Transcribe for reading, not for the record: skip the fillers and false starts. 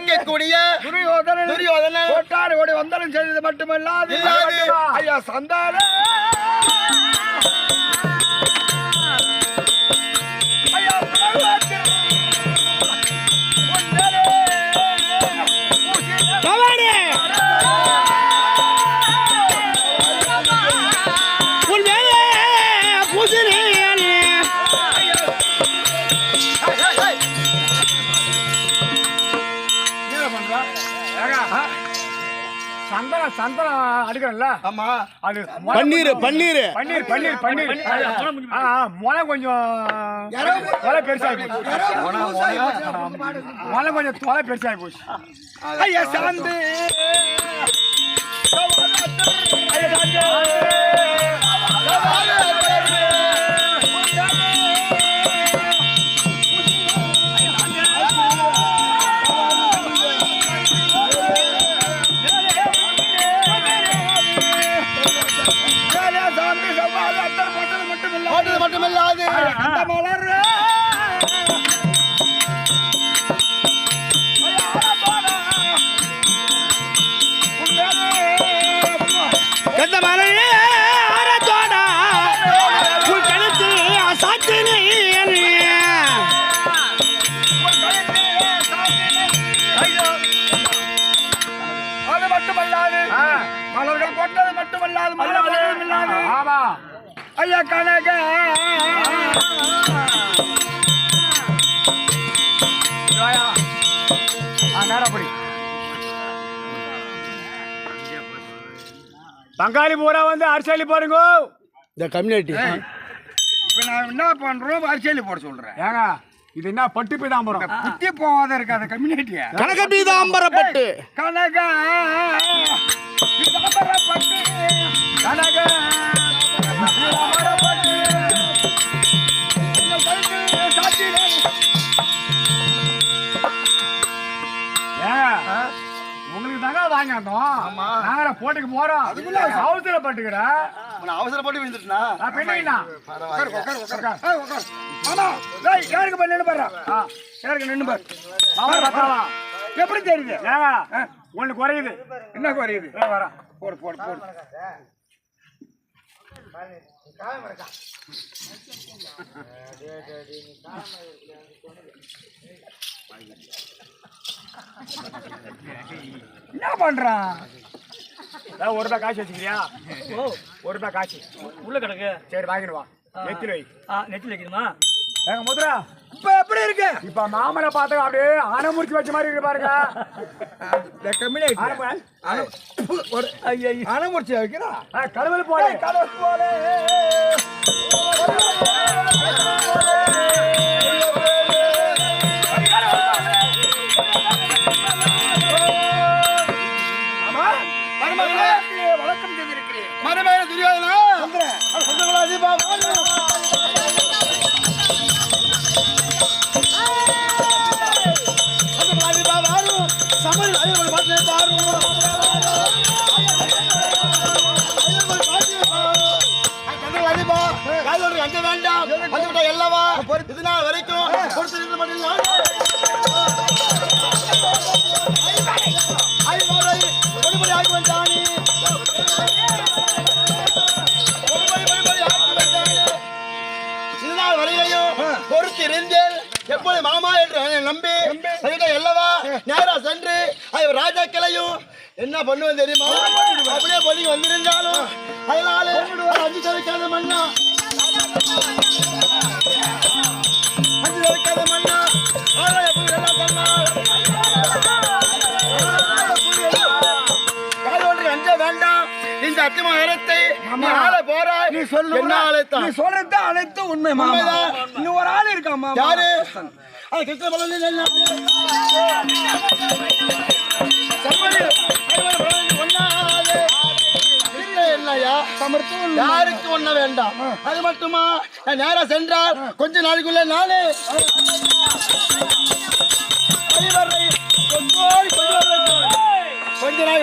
இருக்கக்கூடிய துரியோதனன் கோட்டாறு ஓடி வந்தனம் செய்தது மட்டுமல்லாது ஐயா சந்தான சந்தனம் அடிக்கிறல்ல ஆமா அது பன்னீர் பன்னீர் பன்னீர் பன்னீர் பன்னீர் முளை கொஞ்சம் தொலை பெருசாகி போச்சு முளை கொஞ்சம் தொலை பெருசாகி போச்சு ஐயா சாந்து மட்டுமில்லாது மலர்கள் கொண்டது மட்டுமல்லாது மலர்கள் ஆமா ஐயா கனக பங்காளி பூரா வந்து அரசியல் பாருங்க இந்த கம்யூனிட்டி இப்ப நான் என்ன பண்றோம் அரசியல் போட சொல்றேன் ஏங்க இது என்ன பட்டு பீதாம்பரம் புத்தி போகாத இருக்காத கம்யூனிட்டியா கனக பீதாம்பர பட்டு கனக பீதாம்பர பட்டு கனக உங்களுக்கு தாங்க வாங்கிட்டோம் நாங்க போட்டுக்கு போறோம் அதுக்குள்ள அவசரப்பட்டுக்கிற அவசரப்பட்டு விழுந்துட்டா யாருக்கு போய் நின்று பாரு யாருக்கு நின்று பாரு எப்படி தெரியுது ஒண்ணு குறையுது என்ன குறையுது வர போடு போடு போடு என்ன பண்றான் ஒரு ரூபாய் காசு வச்சுக்கிறியா ஒரு ரூபாய் காசு உள்ள கிடக்கு சரி வாங்கிட்டு வா நெத்தில வை நெத்தில வைக்கணுமா எங்க முத்ரா இப்ப எப்படி இருக்கு இப்ப மாமனை பார்த்தா அப்படியே ஆனமுறிச்சு வச்ச மாதிரி இருக்கு பாருங்க ஆனமுறிச்சு வைக்கிறா கடவுள் போல கடவுள் போல வணக்கம் செய்திருக்கிறேன் மரமேல துரியோதனா அஞ்ச வேண்டாம் எல்லாவா இது நாள் வரைக்கும் பொறுத்து மட்டும் இதுநாள் வரையிலையும் பொறுத்திருந்தேன் எப்போது மாமா என்று நம்பி அல்லவா நேரா சென்று ராஜாக்களையும் என்ன பண்ணுவேன் தெரியுமா அப்படியே பொதுக்கி வந்திருந்தாலும் அதனால அஞ்சு தவிக்காத மண்ணா அஞ்சு தவிக்காத மண்ணா அஞ்ச வேண்டாம். இந்த அத்திமகரத்தை நீ ஆள போறாய். நீ சொல்லு. என்ன ஆளைத்தான்? நீ சொல்றது அனைத்து உண்மை மாமா. இன்னும் ஒரு ஆள் இருக்கா மாமா. யாரு? அது கிருஷ்ண பலன் என்ன? யாருக்கு ஒண்ண வேண்டாம். அது மட்டுமா நான் நேரா சென்றால் கொஞ்ச நாளைக்குள்ள நானே கொஞ்ச நாள்